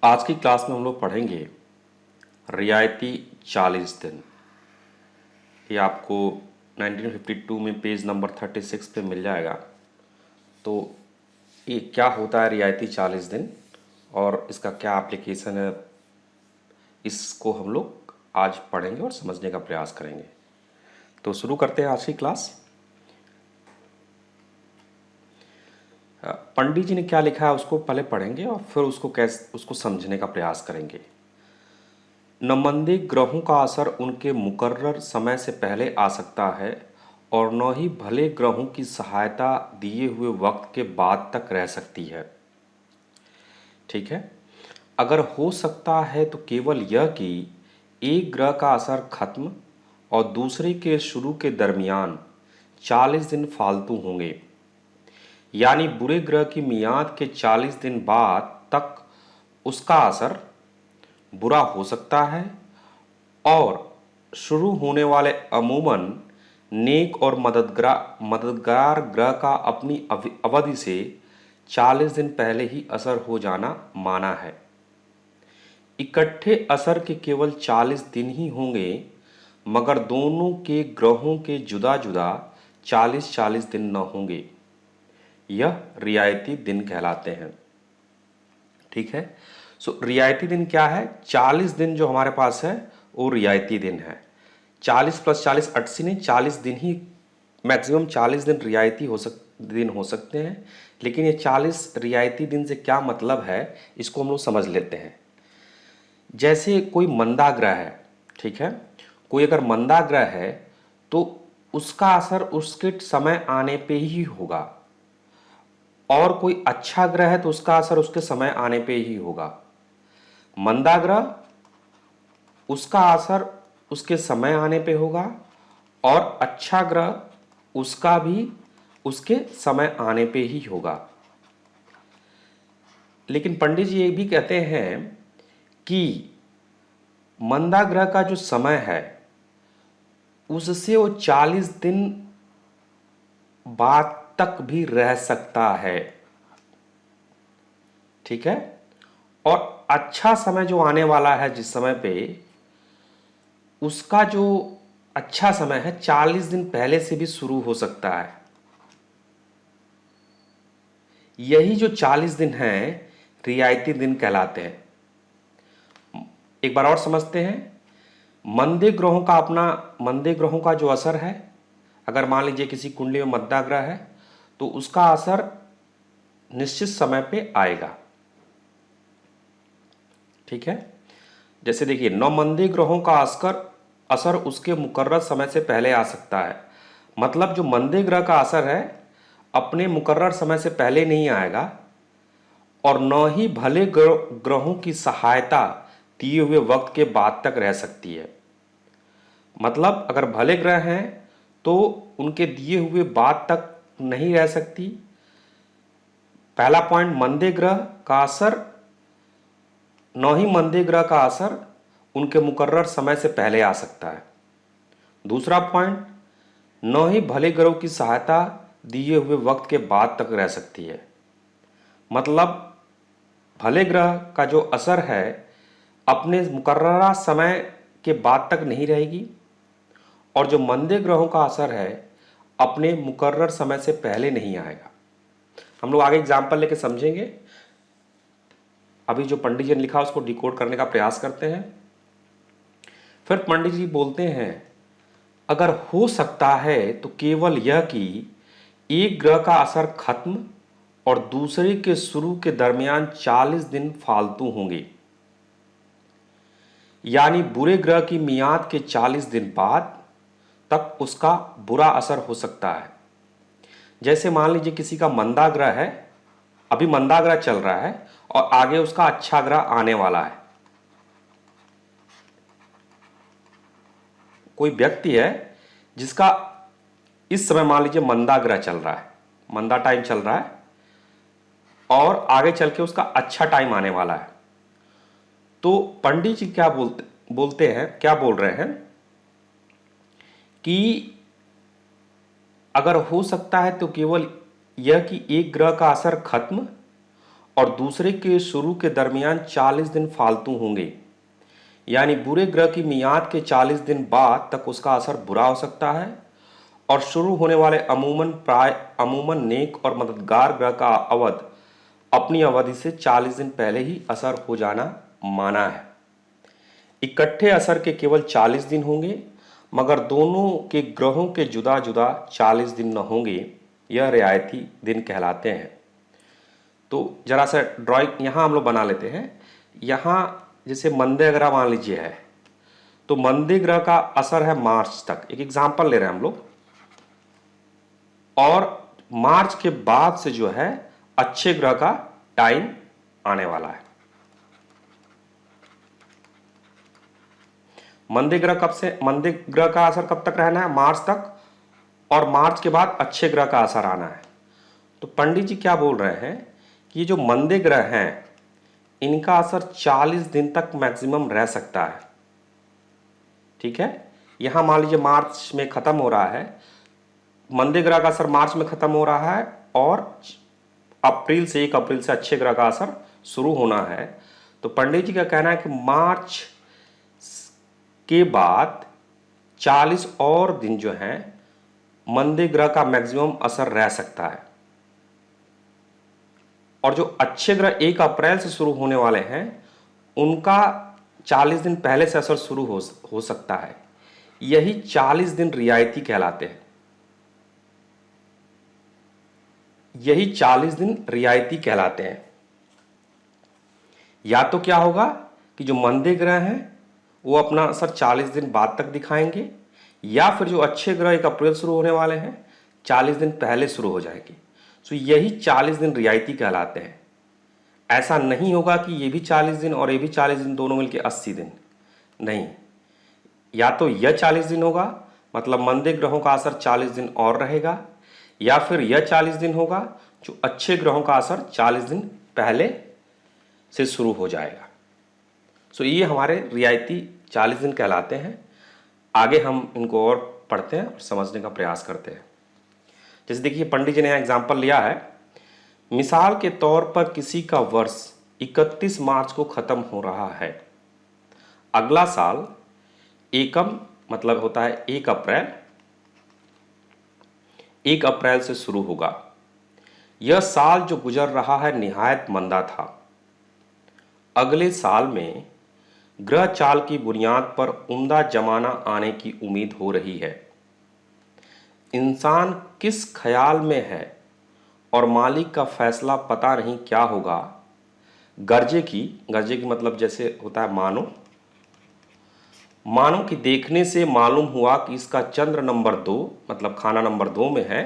आज की क्लास में हम लोग पढ़ेंगे रियायती 40 दिन। ये आपको 1952 में पेज नंबर 36 पे मिल जाएगा। तो ये क्या होता है रियायती 40 दिन और इसका क्या एप्लीकेशन है, इसको हम लोग आज पढ़ेंगे और समझने का प्रयास करेंगे। तो शुरू करते हैं आज की क्लास। पंडित जी ने क्या लिखा है उसको पहले पढ़ेंगे और फिर उसको समझने का प्रयास करेंगे। नमंदी ग्रहों का असर उनके मुकर्रर समय से पहले आ सकता है और न ही भले ग्रहों की सहायता दिए हुए वक्त के बाद तक रह सकती है। ठीक है, अगर हो सकता है तो केवल यह कि एक ग्रह का असर खत्म और दूसरे के शुरू के दरमियान 40 दिन फालतू होंगे, यानी बुरे ग्रह की मियाद के 40 दिन बाद तक उसका असर बुरा हो सकता है और शुरू होने वाले अमूमन नेक और मददगार ग्रह का अपनी अवधि से 40 दिन पहले ही असर हो जाना माना है। इकट्ठे असर के केवल 40 दिन ही होंगे, मगर दोनों के ग्रहों के जुदा जुदा 40-40 दिन न होंगे। यह रियायती दिन कहलाते हैं। ठीक है, सो रियायती दिन क्या है? 40 दिन जो हमारे पास है वो रियायती दिन है। 40 + 40 80 नहीं, 40 दिन ही, मैक्सिमम 40 दिन रियायती दिन हो सकते हैं। लेकिन ये 40 रियायती दिन से क्या मतलब है, इसको हम लोग समझ लेते हैं। जैसे कोई मंदा ग्रह है, ठीक है, कोई अगर मंदा ग्रह है तो उसका असर उसके समय आने पे ही होगा, और कोई अच्छा ग्रह है तो उसका असर उसके समय आने पे ही होगा। मंदा ग्रह, उसका असर उसके समय आने पे होगा, और अच्छा ग्रह उसका भी उसके समय आने पे ही होगा। लेकिन पंडित जी ये भी कहते हैं कि मंदा ग्रह का जो समय है उससे वो 40 दिन बाद तक भी रह सकता है। ठीक है, और अच्छा समय जो आने वाला है जिस समय पे, उसका जो अच्छा समय है 40 दिन पहले से भी शुरू हो सकता है। यही जो 40 दिन हैं रियायती दिन कहलाते हैं। एक बार और समझते हैं। मंदे ग्रहों का जो असर है, अगर मान लीजिए किसी कुंडली में मंदा ग्रह है तो उसका असर निश्चित समय पे आएगा। ठीक है, जैसे देखिए, नौमंदी ग्रहों का असर उसके मुकर्रर समय से पहले आ सकता है। मतलब जो मंदे ग्रह का असर है अपने मुकर्रर समय से पहले नहीं आएगा, और न ही भले ग्रहों की सहायता दिए हुए वक्त के बाद तक रह सकती है। मतलब अगर भले ग्रह हैं तो उनके दिए हुए बाद तक नहीं रह सकती। पहला पॉइंट, मंदे ग्रह का असर, न ही मंदे ग्रह का असर उनके मुकर्रर समय से पहले आ सकता है। दूसरा पॉइंट, न ही भले ग्रहों की सहायता दिए हुए वक्त के बाद तक रह सकती है। मतलब भले ग्रह का जो असर है अपने मुकर्ररा समय के बाद तक नहीं रहेगी, और जो मंदे ग्रहों का असर है अपने मुकर्रर समय से पहले नहीं आएगा। हम लोग आगे एग्जाम्पल लेके समझेंगे। अभी जो पंडित जी ने लिखा उसको डिकोड करने का प्रयास करते हैं। फिर पंडित जी बोलते हैं, अगर हो सकता है तो केवल यह कि एक ग्रह का असर खत्म और दूसरे के शुरू के दरमियान 40 दिन फालतू होंगे, यानी बुरे ग्रह की मियाद के 40 दिन बाद तक उसका बुरा असर हो सकता है। जैसे मान लीजिए किसी का मंदा ग्रह है, अभी मंदा ग्रह चल रहा है और आगे उसका अच्छा ग्रह आने वाला है। कोई व्यक्ति है जिसका इस समय मान लीजिए मंदा ग्रह चल रहा है, मंदा टाइम चल रहा है, और आगे चल के उसका अच्छा टाइम आने वाला है। तो पंडित जी क्या बोलते हैं, क्या बोल रहे हैं कि अगर हो सकता है तो केवल यह कि एक ग्रह का असर खत्म और दूसरे के शुरू के दरमियान 40 दिन फालतू होंगे। यानी बुरे ग्रह की मियाद के 40 दिन बाद तक उसका असर बुरा हो सकता है और शुरू होने वाले अमूमन नेक और मददगार ग्रह का अवध अपनी अवधि से 40 दिन पहले ही असर हो जाना माना है। इकट्ठे असर के केवल 40 दिन होंगे, मगर दोनों के ग्रहों के जुदा जुदा 40 दिन न होंगे। यह रियायती दिन कहलाते हैं। तो जरा सा ड्राइंग यहाँ हम लोग बना लेते हैं। यहाँ जैसे मंदे ग्रह मान लीजिए है, तो मंदे ग्रह का असर है मार्च तक। एक एग्जाम्पल ले रहे हैं हम लोग। और मार्च के बाद से जो है अच्छे ग्रह का टाइम आने वाला है। मंदे ग्रह का असर कब तक रहना है? मार्च तक। और मार्च के बाद अच्छे ग्रह का असर आना है। तो पंडित जी क्या बोल रहे हैं कि ये जो मंदे ग्रह हैं इनका असर 40 दिन तक मैक्सिमम रह सकता है। ठीक है, यहां मान लीजिए मार्च में खत्म हो रहा है, मंदे ग्रह का असर मार्च में खत्म हो रहा है और 1 अप्रैल से अच्छे ग्रह का असर शुरू होना है। तो पंडित जी का कहना है कि मार्च के बाद 40 और दिन जो है मंदे ग्रह का मैक्सिमम असर रह सकता है। और जो अच्छे ग्रह 1 अप्रैल से शुरू होने वाले हैं उनका 40 दिन पहले से असर शुरू हो सकता है। यही 40 दिन रियायती कहलाते हैं। यही 40 दिन रियायती कहलाते हैं। या तो क्या होगा कि जो मंदे ग्रह हैं वो अपना असर 40 दिन बाद तक दिखाएंगे, या फिर जो अच्छे ग्रह 1 अप्रैल शुरू होने वाले हैं 40 दिन पहले शुरू हो जाएंगे। तो यही 40 दिन रियायती कहलाते हैं। ऐसा नहीं होगा कि ये भी 40 दिन और ये भी 40 दिन दोनों मिलके 80 दिन। नहीं, या तो यह 40 दिन होगा मतलब मंदे ग्रहों का असर 40 दिन और रहेगा, या फिर यह 40 दिन होगा जो अच्छे ग्रहों का असर 40 दिन पहले से शुरू हो जाएगा। सो ये हमारे रियायती 40 दिन कहलाते हैं। आगे हम इनको और पढ़ते हैं और समझने का प्रयास करते हैं। जैसे देखिए पंडित जी ने यहाँ एग्जाम्पल लिया है। मिसाल के तौर पर किसी का वर्ष 31 मार्च को खत्म हो रहा है। अगला साल एकम मतलब होता है 1 अप्रैल, 1 अप्रैल से शुरू होगा। यह साल जो गुजर रहा है निहायत मंदा था। अगले साल में ग्रह चाल की बुनियाद पर उम्दा जमाना आने की उम्मीद हो रही है। इंसान किस ख्याल में है और मालिक का फैसला पता नहीं क्या होगा। गर्जे की मतलब जैसे होता है मानो कि देखने से मालूम हुआ कि इसका चंद्र नंबर 2 मतलब खाना नंबर 2 में है,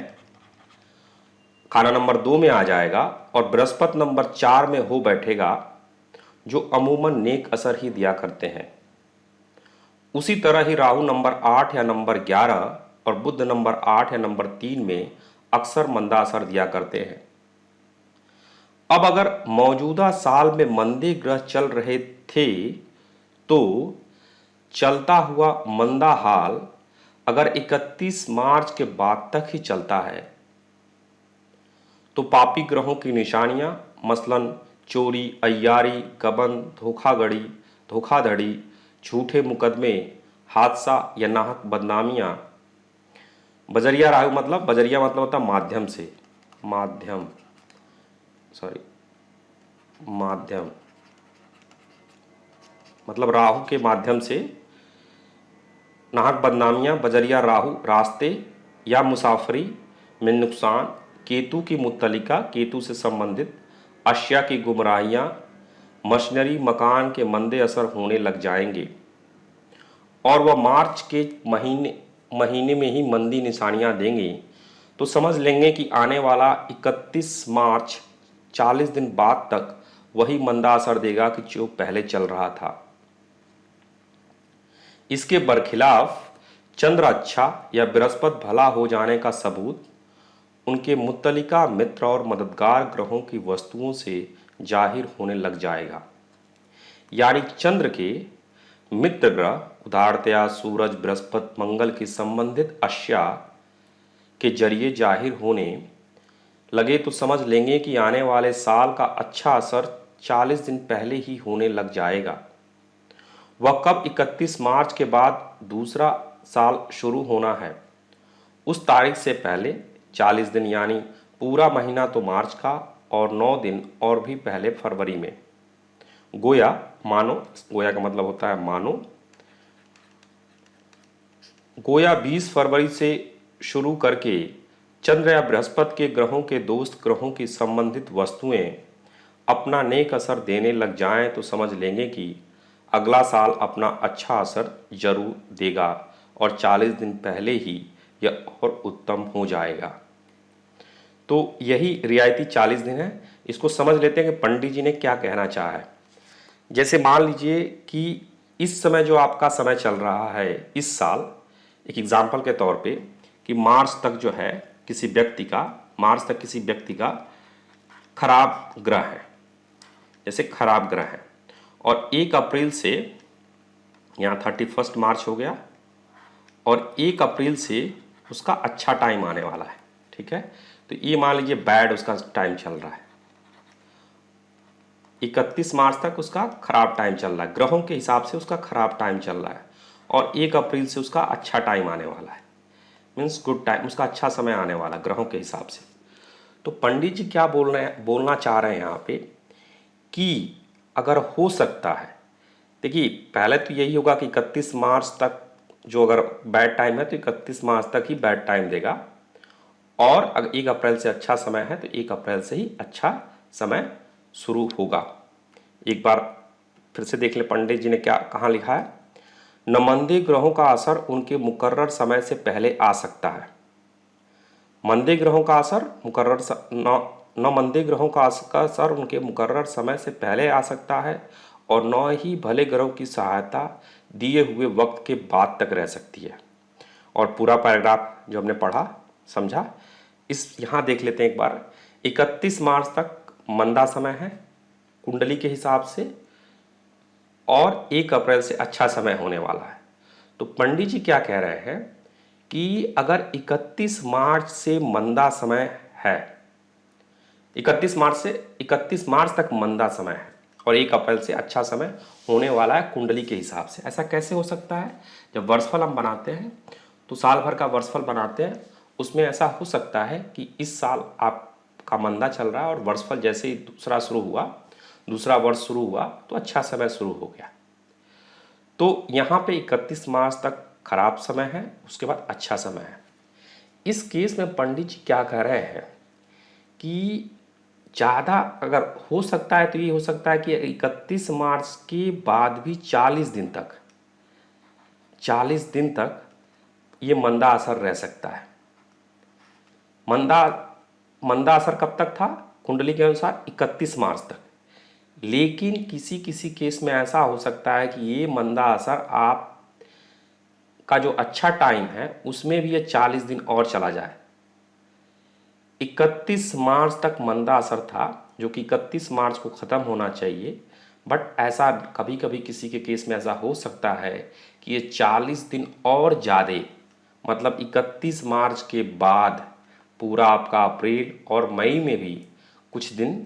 खाना नंबर 2 में आ जाएगा और बृहस्पति नंबर 4 में हो बैठेगा, जो अमूमन नेक असर ही दिया करते हैं। उसी तरह ही राहु नंबर 8 या नंबर 11 और बुध नंबर 8 या नंबर 3 में अक्सर मंदा असर दिया करते हैं। अब अगर मौजूदा साल में मंदे ग्रह चल रहे थे तो चलता हुआ मंदा हाल अगर 31 मार्च के बाद तक ही चलता है तो पापी ग्रहों की निशानियां मसलन चोरी, अय्यारी, गबन, धोखाधड़ी, झूठे मुकदमे, हादसा या नाहक बदनामियां, बजरिया मतलब होता माध्यम मतलब राहु के माध्यम से नाहक बदनामियां, बजरिया राहु रास्ते या मुसाफरी में नुकसान, केतु की मुत्तलिका केतु से संबंधित अशिया की गुमराहियां, मशीनरी मकान के मंदे असर होने लग जाएंगे और वह मार्च के महीने में ही मंदी निशानियां देंगे। तो समझ लेंगे कि आने वाला 31 मार्च 40 दिन बाद तक वही मंदा असर देगा कि जो पहले चल रहा था। इसके बरखिलाफ चंद्र अच्छा या बृहस्पति भला हो जाने का सबूत उनके मुत्तलिका मित्र और मददगार ग्रहों की वस्तुओं से जाहिर होने लग जाएगा। यानी चंद्र के मित्र ग्रह उदाहरणतया सूरज, बृहस्पति, मंगल की संबंधित अशिया के जरिए जाहिर होने लगे तो समझ लेंगे कि आने वाले साल का अच्छा असर 40 दिन पहले ही होने लग जाएगा। वह कब 31 मार्च के बाद दूसरा साल शुरू होना है, उस तारीख से पहले 40 दिन यानी पूरा महीना तो मार्च का और 9 दिन और भी पहले फरवरी में। गोया मानो, गोया का मतलब होता है मानो, गोया 20 फरवरी से शुरू करके चंद्र या बृहस्पति के ग्रहों के दोस्त ग्रहों की संबंधित वस्तुएं अपना नेक असर देने लग जाएं तो समझ लेंगे कि अगला साल अपना अच्छा असर जरूर देगा और 40 दिन पहले ही यह और उत्तम हो जाएगा। तो यही रियायती 40 दिन है। इसको समझ लेते हैं कि पंडित जी ने क्या कहना चाहा है। जैसे मान लीजिए कि इस समय जो आपका समय चल रहा है इस साल, एक एग्जाम्पल के तौर पे कि मार्च तक जो है किसी व्यक्ति का, मार्च तक किसी व्यक्ति का खराब ग्रह है, जैसे खराब ग्रह है, और 1 अप्रैल से, यहाँ 31 मार्च हो गया, और 1 अप्रैल से उसका अच्छा टाइम आने वाला है। ठीक है, तो ये मान लीजिए बैड उसका टाइम चल रहा है, 31 मार्च तक उसका खराब टाइम चल रहा है, ग्रहों के हिसाब से उसका खराब टाइम चल रहा है, और 1 अप्रैल से उसका अच्छा टाइम आने वाला है, मीन्स गुड टाइम, उसका अच्छा समय आने वाला ग्रहों के हिसाब से। तो पंडित जी क्या बोलना चाह रहे हैं यहाँ पे कि अगर हो सकता है, देखिए पहले तो यही होगा कि 31 मार्च तक जो अगर बैड टाइम है तो 31 मार्च तक ही बैड टाइम देगा, और अगर 1 अप्रैल से अच्छा समय है तो 1 अप्रैल से ही अच्छा समय शुरू होगा। एक बार फिर से देख ले पंडित जी ने क्या कहाँ लिखा है। न मंदे ग्रहों का असर उनके मुकर्रर समय से पहले आ सकता है। मंदे ग्रहों का असर न मंदे ग्रहों का असर उनके मुकर्रर समय से पहले आ सकता है, और न ही भले ग्रहों की सहायता दिए हुए वक्त के बाद तक रह सकती है। और पूरा पैराग्राफ जो हमने पढ़ा समझा, इस यहाँ देख लेते हैं एक बार। 31 मार्च तक मंदा समय है कुंडली के हिसाब से, और 1 अप्रैल से अच्छा समय होने वाला है। तो पंडित जी क्या कह रहे हैं कि अगर 31 मार्च से मंदा समय है, 31 मार्च तक मंदा समय है और 1 अप्रैल से अच्छा समय होने वाला है कुंडली के हिसाब से। ऐसा कैसे हो सकता है? जब वर्षफल हम बनाते हैं तो साल भर का वर्षफल बनाते हैं, उसमें ऐसा हो सकता है कि इस साल आपका मंदा चल रहा है और वर्षफल जैसे ही दूसरा वर्ष शुरू हुआ तो अच्छा समय शुरू हो गया। तो यहाँ पे 31 मार्च तक खराब समय है, उसके बाद अच्छा समय है। इस केस में पंडित जी क्या कह रहे हैं कि ज़्यादा अगर हो सकता है तो ये हो सकता है कि 31 मार्च के बाद भी 40 दिन तक ये मंदा असर रह सकता है। मंदा असर कब तक था? कुंडली के अनुसार 31 मार्च तक। लेकिन किसी किसी केस में ऐसा हो सकता है कि ये मंदा असर आप का जो अच्छा टाइम है उसमें भी ये 40 दिन और चला जाए। 31 मार्च तक मंदा असर था जो कि 31 मार्च को ख़त्म होना चाहिए, बट ऐसा कभी कभी किसी के केस में ऐसा हो सकता है कि ये 40 दिन और ज़्यादा, मतलब 31 मार्च के बाद पूरा आपका अप्रैल और मई में भी कुछ दिन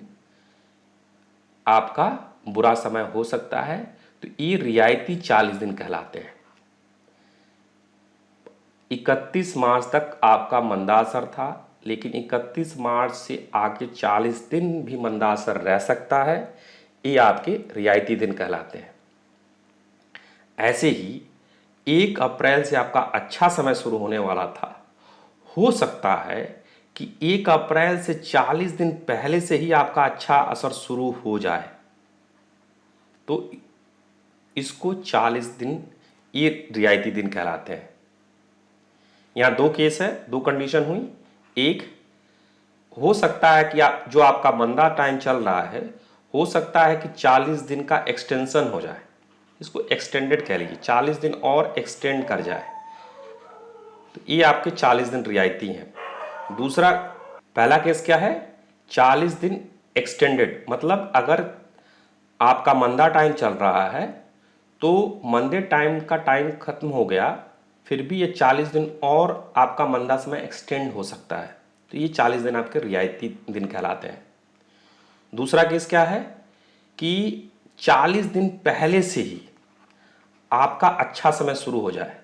आपका बुरा समय हो सकता है। तो ये रियायती 40 दिन कहलाते हैं। 31 मार्च तक आपका मंदा असर था, लेकिन 31 मार्च से आगे 40 दिन भी मंदा असर रह सकता है, ये आपके रियायती दिन कहलाते हैं। ऐसे ही 1 अप्रैल से आपका अच्छा समय शुरू होने वाला था, हो सकता है कि 1 अप्रैल से 40 दिन पहले से ही आपका अच्छा असर शुरू हो जाए, तो इसको 40 दिन ये रियायती दिन कहलाते हैं। यहाँ दो केस है, दो कंडीशन हुई। एक, हो सकता है कि जो आपका मंदा टाइम चल रहा है, हो सकता है कि 40 दिन का एक्सटेंशन हो जाए, इसको एक्सटेंडेड कह लीजिए, 40 दिन और एक्सटेंड कर जाए, तो ये आपके 40 दिन रियायती हैं। दूसरा, पहला केस क्या है? 40 दिन एक्सटेंडेड, मतलब अगर आपका मंदा टाइम चल रहा है तो मंदे टाइम का टाइम खत्म हो गया, फिर भी ये 40 दिन और आपका मंदा समय एक्सटेंड हो सकता है, तो ये 40 दिन आपके रियायती दिन कहलाते हैं। दूसरा केस क्या है कि 40 दिन पहले से ही आपका अच्छा समय शुरू हो जाए।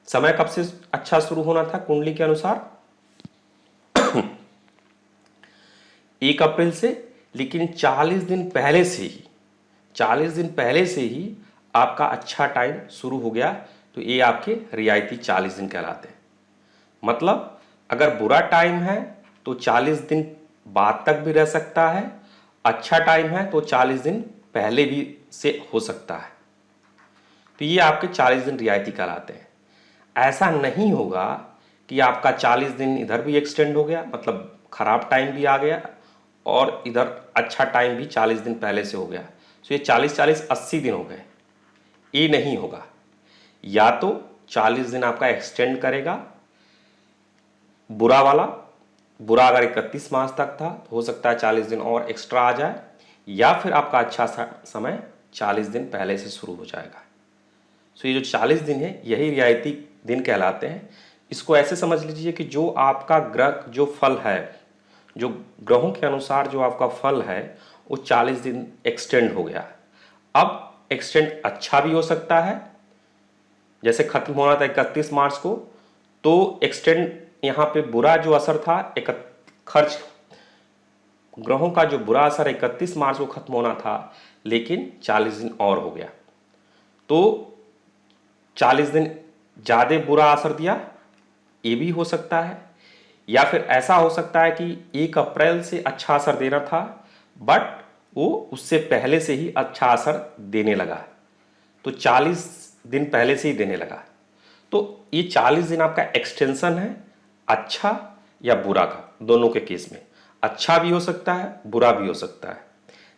समय कब से अच्छा शुरू होना था कुंडली के अनुसार? 1 अप्रैल से, लेकिन 40 दिन पहले से ही, 40 दिन पहले से ही आपका अच्छा टाइम शुरू हो गया, तो ये आपके रियायती 40 दिन कहलाते हैं। मतलब अगर बुरा टाइम है तो 40 दिन बाद तक भी रह सकता है, अच्छा टाइम है तो 40 दिन पहले भी से हो सकता है। तो ये आपके 40 दिन रियायती कहलाते हैं। ऐसा नहीं होगा कि आपका 40 दिन इधर भी एक्सटेंड हो गया, मतलब खराब टाइम भी आ गया, और इधर अच्छा टाइम भी 40 दिन पहले से हो गया, तो ये 40-40 80 दिन हो गए। ये नहीं होगा। या तो 40 दिन आपका एक्सटेंड करेगा बुरा वाला, बुरा अगर 31 मार्च तक था तो हो सकता है 40 दिन और एक्स्ट्रा आ जाए, या फिर आपका अच्छा समय 40 दिन पहले से शुरू हो जाएगा। तो ये जो 40 दिन है यही रियायती दिन कहलाते हैं। इसको ऐसे समझ लीजिए कि जो आपका ग्रह जो फल है, जो ग्रहों के अनुसार जो आपका फल है वो 40 दिन एक्सटेंड हो गया। अब एक्सटेंड अच्छा भी हो सकता है, जैसे खत्म होना था 31 मार्च को, तो एक्सटेंड यहाँ पे बुरा जो असर था, एक खर्च ग्रहों का जो बुरा असर 31 मार्च को खत्म होना था, लेकिन 40 दिन और हो गया, तो 40 दिन ज़्यादा बुरा असर दिया, ये भी हो सकता है। या फिर ऐसा हो सकता है कि 1 अप्रैल से अच्छा असर देना था, बट वो उससे पहले से ही अच्छा असर देने लगा, तो 40 दिन पहले से ही देने लगा। तो ये 40 दिन आपका एक्सटेंशन है, अच्छा या बुरा का, दोनों के केस में। अच्छा भी हो सकता है, बुरा भी हो सकता है,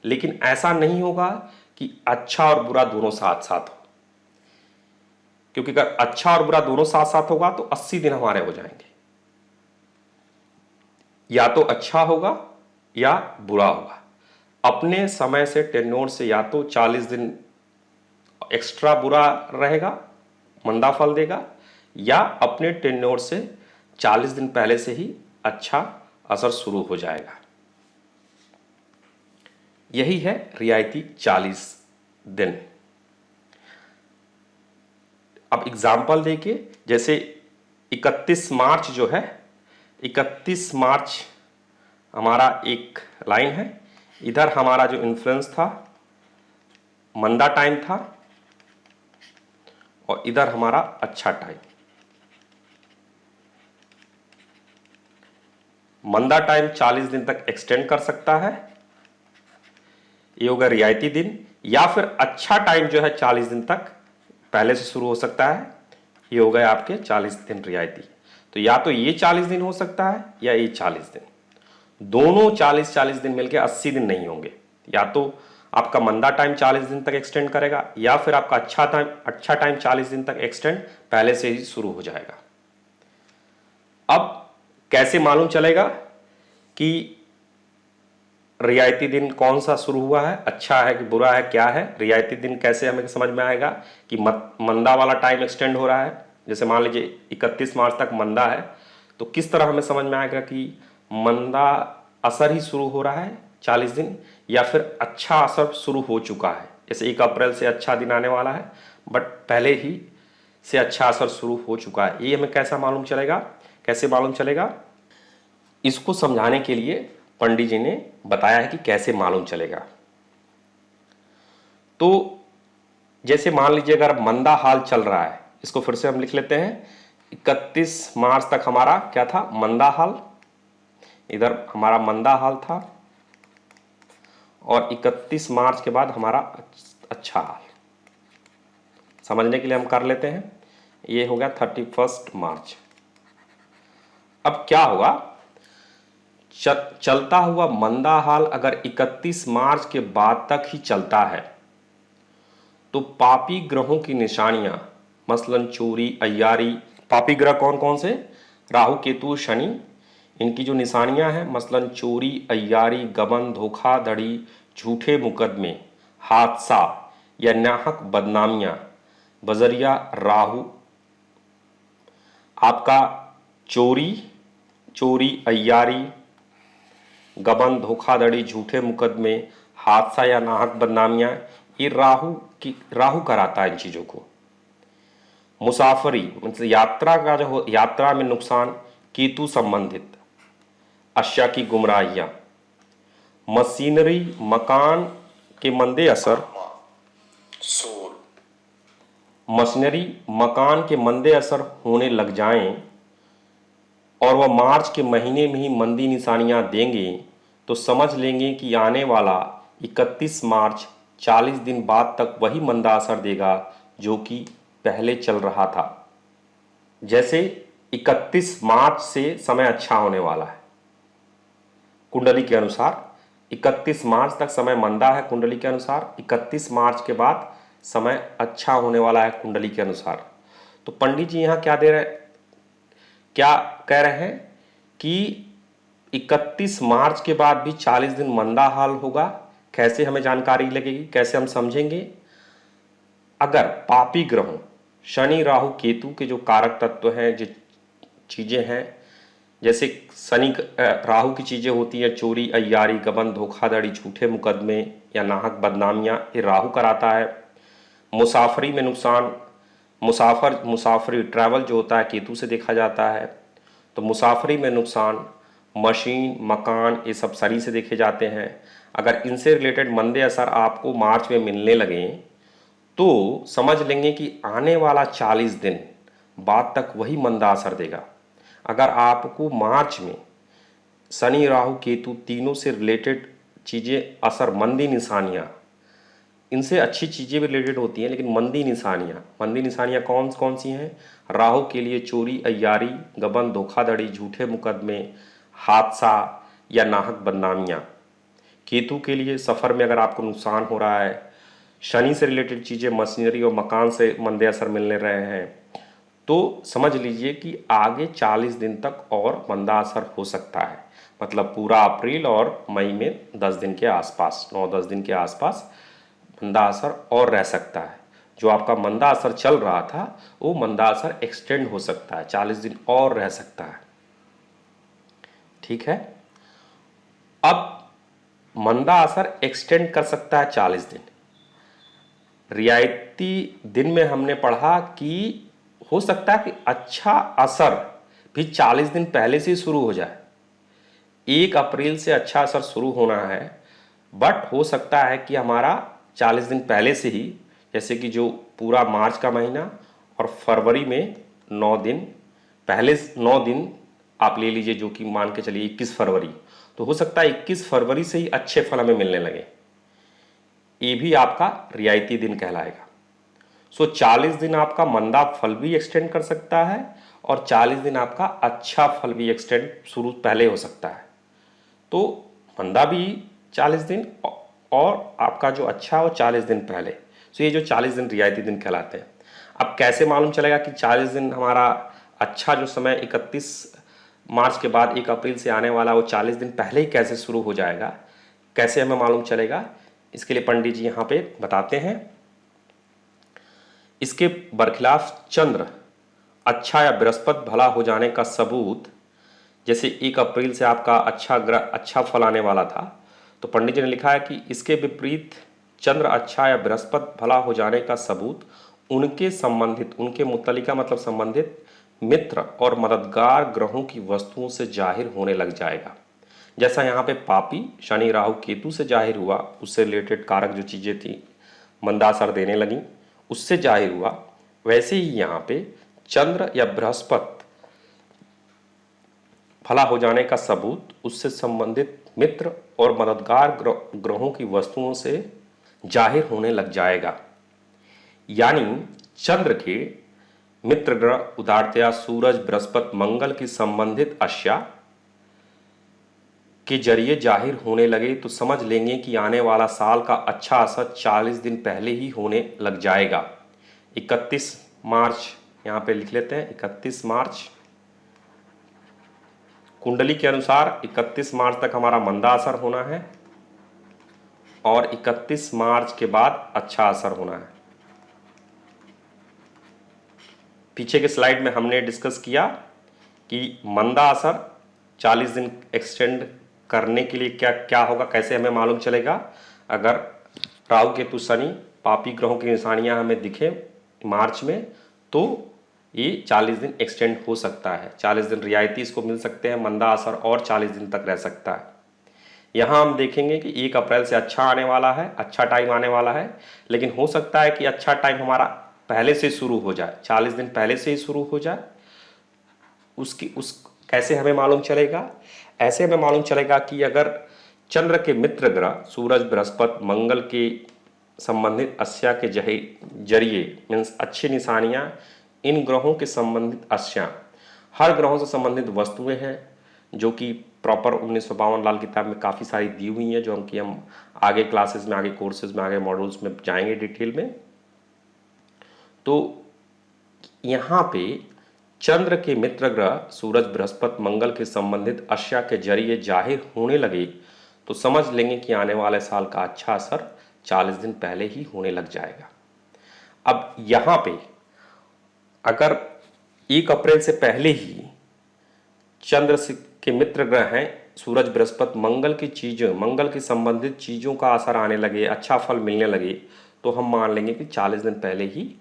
लेकिन ऐसा नहीं होगा कि अच्छा और बुरा दोनों साथ साथ हो, क्योंकि अगर अच्छा और बुरा दोनों साथ साथ होगा तो 80 दिन हमारे हो जाएंगे। या तो अच्छा होगा या बुरा होगा। अपने समय से टेन्योर से या तो 40 दिन एक्स्ट्रा बुरा रहेगा, मंदा फल देगा, या अपने टेन्योर से 40 दिन पहले से ही अच्छा असर शुरू हो जाएगा। यही है रियायती 40 दिन। अब एग्जाम्पल देके, जैसे 31 मार्च जो है, 31 मार्च हमारा एक लाइन है, इधर हमारा जो इन्फ्लुएंस था मंदा टाइम था, और इधर हमारा अच्छा टाइम। मंदा टाइम 40 दिन तक एक्सटेंड कर सकता है, ये होगा रियायती दिन। या फिर अच्छा टाइम जो है 40 दिन तक पहले से शुरू हो सकता है, ये हो गए आपके 40 दिन रियायती। तो या तो ये 40 दिन हो सकता है या ये 40 दिन, दोनों 40-40 दिन मिलके 80 दिन नहीं होंगे। या तो आपका मंदा टाइम 40 दिन तक एक्सटेंड करेगा, या फिर आपका अच्छा टाइम 40 दिन तक एक्सटेंड पहले से ही शुरू हो जाएगा। अब कैसे मालूम चलेगा कि रियायती दिन कौन सा शुरू हुआ है, अच्छा है कि बुरा है, क्या है? रियायती दिन कैसे हमें समझ में आएगा कि मंदा वाला टाइम एक्सटेंड हो रहा है? जैसे मान लीजिए 31 मार्च तक मंदा है, तो किस तरह हमें समझ में आएगा कि मंदा असर ही शुरू हो रहा है 40 दिन, या फिर अच्छा असर शुरू हो चुका है? जैसे 1 अप्रैल से अच्छा दिन आने वाला है, बट पहले ही से अच्छा असर शुरू हो चुका है, ये हमें कैसा मालूम चलेगा? कैसे मालूम चलेगा? इसको समझाने के लिए पंडित जी ने बताया है कि कैसे मालूम चलेगा। तो जैसे मान लीजिए अगर मंदा हाल चल रहा है, इसको फिर से हम लिख लेते हैं। 31 मार्च तक हमारा क्या था? मंदा हाल। इधर हमारा मंदा हाल था, और 31 मार्च के बाद हमारा अच्छा हाल। समझने के लिए हम कर लेते हैं, ये हो गया 31 मार्च। अब क्या होगा? चलता हुआ मंदा हाल अगर 31 मार्च के बाद तक ही चलता है, तो पापी ग्रहों की निशानियां, मसलन चोरी, अय्यारी, पापी ग्रह कौन कौन से? राहु, केतु, शनि, इनकी जो निशानियां हैं, मसलन चोरी, अय्यारी, गबन, धोखाधड़ी, झूठे मुकदमे, हादसा या नाहक बदनामियां बजरिया राहु, आपका चोरी, चोरी अय्यारी, गबन धोखाधड़ी, झूठे मुकदमे, हादसा या नाहक बदनामियां, ये राहु कराता है इन चीजों को। मुसाफरी मतलब यात्रा का जो यात्रा में नुकसान, केतु संबंधित। अशा की गुमराहियां, मशीनरी मकान के मंदे असर, मशीनरी मकान के मंदे असर होने लग जाएं और वह मार्च के महीने में ही मंदी निशानियां देंगे तो समझ लेंगे कि आने वाला 31 मार्च 40 दिन बाद तक वही मंदा असर देगा जो कि पहले चल रहा था। जैसे 31 मार्च से समय अच्छा होने वाला है कुंडली के अनुसार, 31 मार्च तक समय मंदा है कुंडली के अनुसार, 31 मार्च के बाद समय अच्छा होने वाला है कुंडली के अनुसार। तो पंडित जी यहाँ क्या कह रहे हैं कि 31 मार्च के बाद भी 40 दिन मंदा हाल होगा। कैसे हमें जानकारी लगेगी, कैसे हम समझेंगे? अगर पापी ग्रहों शनि राहु केतु के जो कारक तत्व हैं, जो चीजें हैं, जैसे शनि राहु की चीजें होती हैं चोरी अय्यारी, गबन धोखाधड़ी, झूठे मुकदमे या नाहक बदनामियां, ये राहु कराता है। मुसाफरी में नुकसान, मुसाफरी ट्रैवल जो होता है केतु से देखा जाता है। तो मुसाफरी में नुकसान, मशीन मकान, ये सब शनि से देखे जाते हैं। अगर इनसे रिलेटेड मंदे असर आपको मार्च में मिलने लगे तो समझ लेंगे कि आने वाला 40 दिन बाद तक वही मंदा असर देगा। अगर आपको मार्च में शनि राहु केतु तीनों से रिलेटेड चीज़ें असर, मंदी निशानियां, इनसे अच्छी चीज़ें भी रिलेटेड होती हैं लेकिन मंदी निशानियां कौन कौन सी हैं? राहु के लिए चोरी अय्यारी, गबन धोखाधड़ी, झूठे मुकदमे, हादसा या नाहक बदनामियां। केतु के लिए सफ़र में अगर आपको नुकसान हो रहा है, शनि से रिलेटेड चीज़ें, मशीनरी और मकान से मंदे असर मिलने रहे हैं, तो समझ लीजिए कि आगे 40 दिन तक और मंदा असर हो सकता है। मतलब पूरा अप्रैल और मई में 10 दिन के आसपास, 9-10 दिन के आसपास मंदा असर और रह सकता है। जो आपका मंदा असर चल रहा था वो मंदा असर एक्सटेंड हो सकता है, 40 दिन और रह सकता है। ठीक है, अब मंदा असर एक्सटेंड कर सकता है 40 दिन। रियायती दिन में हमने पढ़ा कि हो सकता है कि अच्छा असर भी 40 दिन पहले से शुरू हो जाए। 1 अप्रैल से अच्छा असर शुरू होना है, बट हो सकता है कि हमारा 40 दिन पहले से ही, जैसे कि जो पूरा मार्च का महीना और फरवरी में 9 दिन, पहले 9 दिन आप ले लीजिए, जो कि मान के चलिए 21 फरवरी, तो हो सकता है 21 फरवरी से ही अच्छे फल हमें मिलने लगे। ये भी आपका रियायती दिन कहलाएगा। सो 40 दिन आपका मंदा फल भी एक्सटेंड कर सकता है और 40 दिन आपका अच्छा फल भी एक्सटेंड शुरू पहले हो सकता है। तो मंदा भी 40 दिन और आपका जो अच्छा हो 40 दिन पहले। सो ये जो 40 दिन रियायती दिन कहलाते हैं। अब कैसे मालूम चलेगा कि 40 दिन हमारा अच्छा जो समय 31 मार्च के बाद 1 अप्रैल से आने वाला वो 40 दिन पहले ही कैसे शुरू हो जाएगा, कैसे हमें मालूम चलेगा? इसके लिए पंडित जी यहाँ पे बताते हैं। इसके बरखिलाफ चंद्र अच्छा या बृहस्पति भला हो जाने का सबूत, जैसे 1 अप्रैल से आपका अच्छा फल आने वाला था, तो पंडित जी ने लिखा है कि इसके विपरीत चंद्र अच्छा या बृहस्पति भला हो जाने का सबूत उनके मुत्तलिका मतलब संबंधित मित्र और मददगार ग्रहों की वस्तुओं से जाहिर होने लग जाएगा। जैसा यहाँ पे पापी शनि राहु केतु से जाहिर हुआ, उससे रिलेटेड कारक जो चीज़ें थी मंदा असर देने लगी, उससे जाहिर हुआ, वैसे ही यहाँ पे चंद्र या बृहस्पति भला हो जाने का सबूत उससे संबंधित मित्र और मददगार ग्रहों की वस्तुओं से जाहिर होने लग जाएगा। यानी चंद्र के मित्र ग्रह उदाहरणतया सूरज, बृहस्पति, मंगल की संबंधित अश्या के जरिए जाहिर होने लगे तो समझ लेंगे कि आने वाला साल का अच्छा असर 40 दिन पहले ही होने लग जाएगा। 31 मार्च यहाँ पे लिख लेते हैं, 31 मार्च कुंडली के अनुसार 31 मार्च तक हमारा मंदा असर होना है और 31 मार्च के बाद अच्छा असर होना है। पीछे के स्लाइड में हमने डिस्कस किया कि मंदा असर 40 दिन एक्सटेंड करने के लिए क्या क्या होगा, कैसे हमें मालूम चलेगा? अगर राहु केतु शनि पापी ग्रहों की निशानियां हमें दिखे मार्च में, तो ये 40 दिन एक्सटेंड हो सकता है। 40 दिन रियायती इसको मिल सकते हैं, मंदा असर और 40 दिन तक रह सकता है। यहाँ हम देखेंगे कि 1 अप्रैल से अच्छा आने वाला है, अच्छा टाइम आने वाला है, लेकिन हो सकता है कि अच्छा टाइम हमारा पहले से शुरू हो जाए, 40 दिन पहले से ही शुरू हो जाए। उस कैसे हमें मालूम चलेगा? ऐसे हमें मालूम चलेगा कि अगर चंद्र के मित्र ग्रह सूरज, बृहस्पति, मंगल के संबंधित अस्या के जरिए मीन्स अच्छी निशानियां, इन ग्रहों के संबंधित अस्या हर ग्रहों से संबंधित वस्तुएं हैं जो कि प्रॉपर 1952 लाल किताब में काफ़ी सारी दी हुई हैं, जो हम आगे क्लासेस में, आगे कोर्सेज में, आगे मॉड्यूल्स में जाएंगे डिटेल में। तो यहाँ पे चंद्र के मित्र ग्रह सूरज, बृहस्पति, मंगल के संबंधित अस्या के जरिए जाहिर होने लगे तो समझ लेंगे कि आने वाले साल का अच्छा असर 40 दिन पहले ही होने लग जाएगा। अब यहाँ पे अगर 1 अप्रैल से पहले ही चंद्र के मित्र ग्रह हैं सूरज, बृहस्पति, मंगल की चीज़ों, मंगल की संबंधित चीज़ों का असर आने लगे, अच्छा फल मिलने लगे, तो हम मान लेंगे कि 40 दिन पहले ही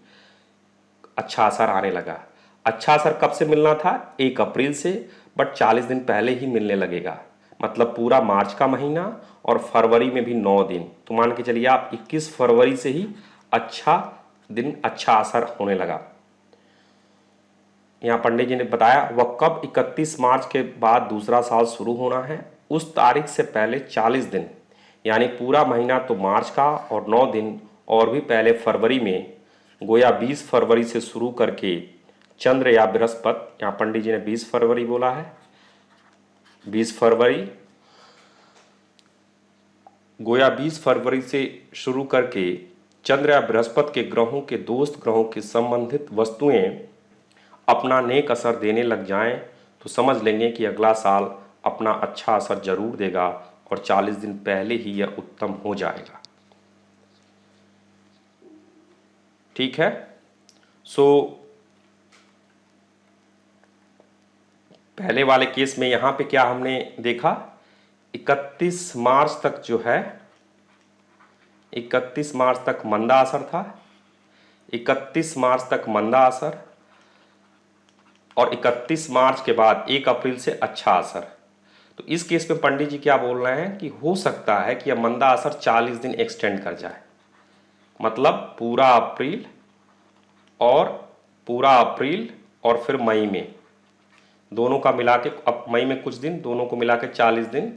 अच्छा असर आने लगा। अच्छा असर कब से मिलना था? 1 अप्रैल से, बट 40 दिन पहले ही मिलने लगेगा। मतलब पूरा मार्च का महीना और फरवरी में भी 9 दिन, तो मान के चलिए आप 21 फरवरी से ही अच्छा दिन, अच्छा असर होने लगा। यहाँ पंडित जी ने बताया वह कब 31 मार्च के बाद दूसरा साल शुरू होना है, उस तारीख से पहले 40 दिन, यानी पूरा महीना तो मार्च का और 9 दिन और भी पहले फरवरी में, गोया 20 फरवरी से शुरू करके चंद्र या बृहस्पति, यहाँ पंडित जी ने 20 फरवरी बोला है, 20 फरवरी, गोया 20 फरवरी से शुरू करके चंद्र या बृहस्पति के ग्रहों के दोस्त ग्रहों के संबंधित वस्तुएं अपना नेक असर देने लग जाएं तो समझ लेंगे कि अगला साल अपना अच्छा असर जरूर देगा और 40 दिन पहले ही यह उत्तम हो जाएगा। ठीक है। पहले वाले केस में यहाँ पे क्या हमने देखा, 31 मार्च तक जो है, 31 मार्च तक मंदा असर था, 31 मार्च तक मंदा असर और 31 मार्च के बाद 1 अप्रैल से अच्छा असर। तो इस केस में पंडित जी क्या बोल रहे हैं कि हो सकता है कि यह मंदा असर 40 दिन एक्सटेंड कर जाए, मतलब पूरा अप्रैल और फिर मई में, दोनों का मिला के, अब मई में कुछ दिन, दोनों को मिला के 40 दिन,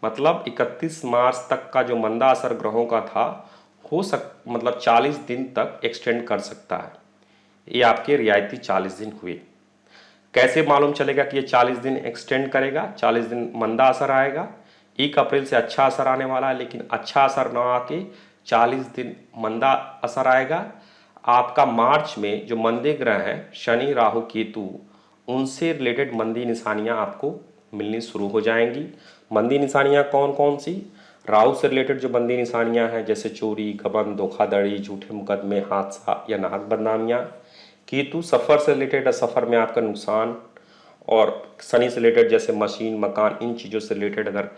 मतलब 31 मार्च तक का जो मंदा असर ग्रहों का था मतलब 40 दिन तक एक्सटेंड कर सकता है। ये आपके रियायती 40 दिन हुए। कैसे मालूम चलेगा कि ये 40 दिन एक्सटेंड करेगा, 40 दिन मंदा असर आएगा, 1 अप्रैल से अच्छा असर आने वाला है, लेकिन अच्छा असर ना आके 40 दिन मंदा असर आएगा। आपका मार्च में जो मंदे ग्रह हैं शनि, राहु, केतु, उनसे रिलेटेड मंदी निशानियां आपको मिलनी शुरू हो जाएंगी। मंदी निशानियां कौन कौन सी? राहु से रिलेटेड जो मंदी निशानियां हैं जैसे चोरी, गबन, धोखाधड़ी, झूठे मुकदमे, हादसा या नाहक बदनामियां। केतु सफ़र से रिलेटेड, सफ़र में आपका नुकसान। और शनि से रिलेटेड जैसे मशीन, मकान, इन चीज़ों से रिलेटेड अगर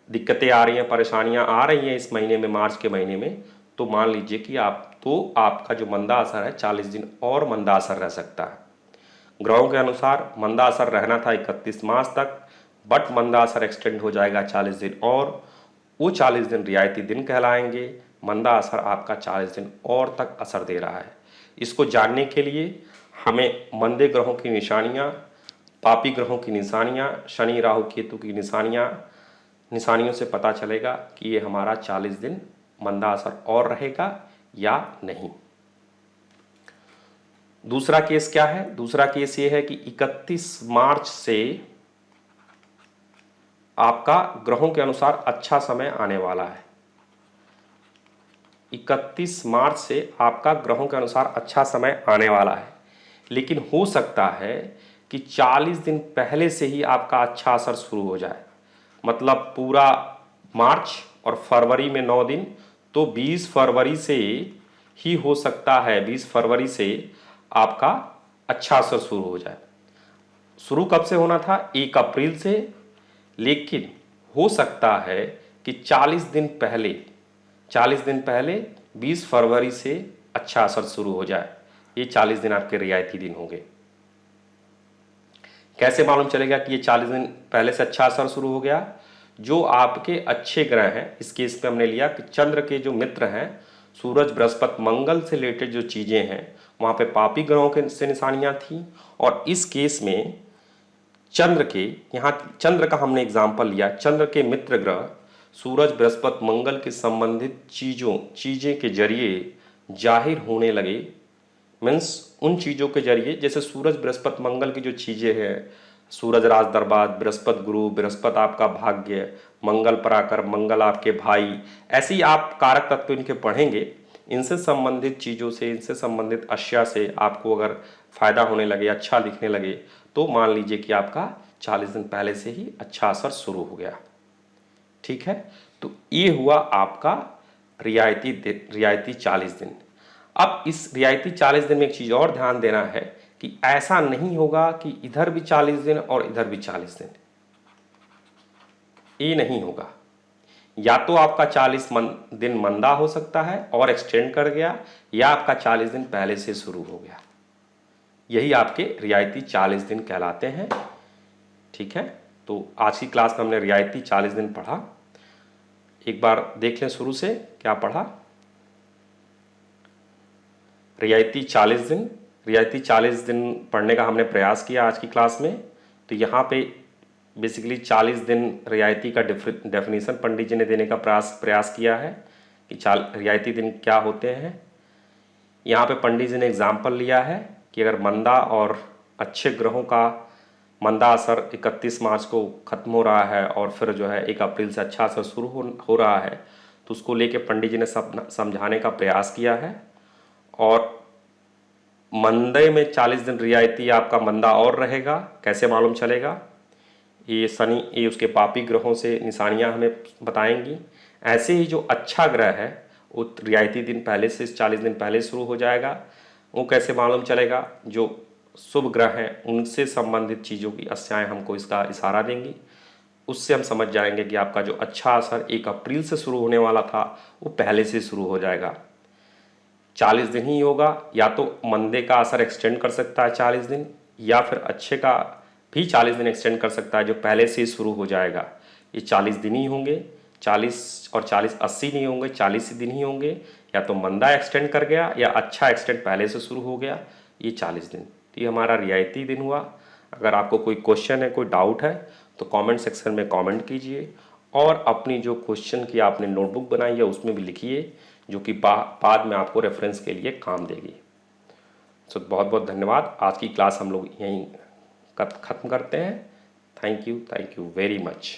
दिक्कतें आ रही हैं, परेशानियां आ रही हैं इस महीने में, मार्च के महीने में, तो मान लीजिए कि आपका जो मंदा असर है 40 दिन और मंदा असर रह सकता है। ग्रहों के अनुसार मंदा असर रहना था 31 मार्च तक, बट मंदा असर एक्सटेंड हो जाएगा 40 दिन और वो 40 दिन रियायती दिन कहलाएंगे। मंदा असर आपका 40 दिन और तक असर दे रहा है। इसको जानने के लिए हमें मंदे ग्रहों की निशानियां, पापी ग्रहों की निशानियां, शनि, राहु, केतु की निशानियों से पता चलेगा कि ये हमारा 40 दिन मंदा असर और रहेगा या नहीं। दूसरा केस क्या है? दूसरा केस ये है कि 31 मार्च से आपका ग्रहों के अनुसार अच्छा समय आने वाला है। 31 मार्च से आपका ग्रहों के अनुसार अच्छा समय आने वाला है, लेकिन हो सकता है कि 40 दिन पहले से ही आपका अच्छा असर शुरू हो जाए, मतलब पूरा मार्च और फरवरी में 9 दिन, तो 20 फरवरी से ही हो सकता है, 20 फरवरी से आपका अच्छा असर शुरू हो जाए। शुरू कब से होना था? 1 अप्रैल से, लेकिन हो सकता है कि 40 दिन पहले 20 फरवरी से अच्छा असर शुरू हो जाए। ये 40 दिन आपके रियायती दिन होंगे। कैसे मालूम चलेगा कि ये 40 दिन पहले से अच्छा असर शुरू हो गया? जो आपके अच्छे ग्रह हैं, इस केस पे हमने लिया कि चंद्र के जो मित्र हैं, सूरज, बृहस्पति, मंगल से रिलेटेड जो चीज़ें हैं, वहाँ पे पापी ग्रहों के से निशानियाँ थी। और इस केस में चंद्र के, यहाँ चंद्र का हमने एग्जाम्पल लिया, चंद्र के मित्र ग्रह सूरज, बृहस्पति, मंगल के संबंधित चीज़ें के जरिए जाहिर होने लगे। मीन्स उन चीज़ों के जरिए, जैसे सूरज, बृहस्पति, मंगल की जो चीज़ें हैं, सूरज राज दरबार, बृहस्पति गुरु, बृहस्पति आपका भाग्य, मंगल पराक्रम, मंगल आपके भाई, ऐसे ही आप कारक तत्व इनके पढ़ेंगे। इनसे संबंधित चीज़ों से, इनसे संबंधित अशिया से आपको अगर फ़ायदा होने लगे, अच्छा दिखने लगे, तो मान लीजिए कि आपका 40 दिन पहले से ही अच्छा असर शुरू हो गया। ठीक है, तो ये हुआ आपका रियायती 40 दिन। अब इस रियायती 40 दिन में एक चीज़ और ध्यान देना है कि ऐसा नहीं होगा कि इधर भी 40 दिन और इधर भी 40 दिन, ये नहीं होगा। या तो आपका 40 दिन मंदा हो सकता है और एक्सटेंड कर गया, या आपका 40 दिन पहले से शुरू हो गया। यही आपके रियायती 40 दिन कहलाते हैं। ठीक है, तो आज की क्लास में हमने रियायती 40 दिन पढ़ा। एक बार देख लें शुरू से क्या पढ़ा। रियायती 40 दिन पढ़ने का हमने प्रयास किया आज की क्लास में। तो यहाँ पे बेसिकली 40 दिन रियायती का डेफिनेशन पंडित जी ने देने का प्रयास किया है कि रियायती दिन क्या होते हैं। यहाँ पे पंडित जी ने एग्जाम्पल लिया है कि अगर मंदा और अच्छे ग्रहों का मंदा असर 31 मार्च को ख़त्म हो रहा है और फिर जो है 1 अप्रैल से अच्छा असर शुरू हो रहा है, तो उसको लेके पंडित जी ने समझाने का प्रयास किया है। और मंदे में 40 दिन रियायती आपका मंदा और रहेगा। कैसे मालूम चलेगा? ये शनि, ये उसके पापी ग्रहों से निशानियां हमें बताएंगी। ऐसे ही जो अच्छा ग्रह है वो रियायती दिन पहले से 40 दिन पहले शुरू हो जाएगा। वो कैसे मालूम चलेगा? जो शुभ ग्रह हैं उनसे संबंधित चीज़ों की अश्याएँ हमको इसका इशारा देंगी। उससे हम समझ जाएंगे कि आपका जो अच्छा असर 1 अप्रैल से शुरू होने वाला था वो पहले से शुरू हो जाएगा। 40 दिन ही होगा। या तो मंदे का असर एक्सटेंड कर सकता है 40 दिन, या फिर अच्छे का भी 40 दिन एक्सटेंड कर सकता है जो पहले से ही शुरू हो जाएगा। ये 40 दिन ही होंगे। 40 और 40 80 नहीं होंगे, 40 दिन ही होंगे। या तो मंदा एक्सटेंड कर गया या अच्छा एक्सटेंड पहले से शुरू हो गया, ये 40 दिन। तो ये हमारा रियायती दिन हुआ। अगर आपको कोई क्वेश्चन है, कोई डाउट है, तो कमेंट सेक्शन में कमेंट कीजिए और अपनी जो क्वेश्चन की आपने नोटबुक बनाई है उसमें भी लिखिए, जो कि बाद में आपको रेफरेंस के लिए काम देगी। सो बहुत बहुत धन्यवाद। आज की क्लास हम लोग यहीं ख़त्म करते हैं। Thank you very much.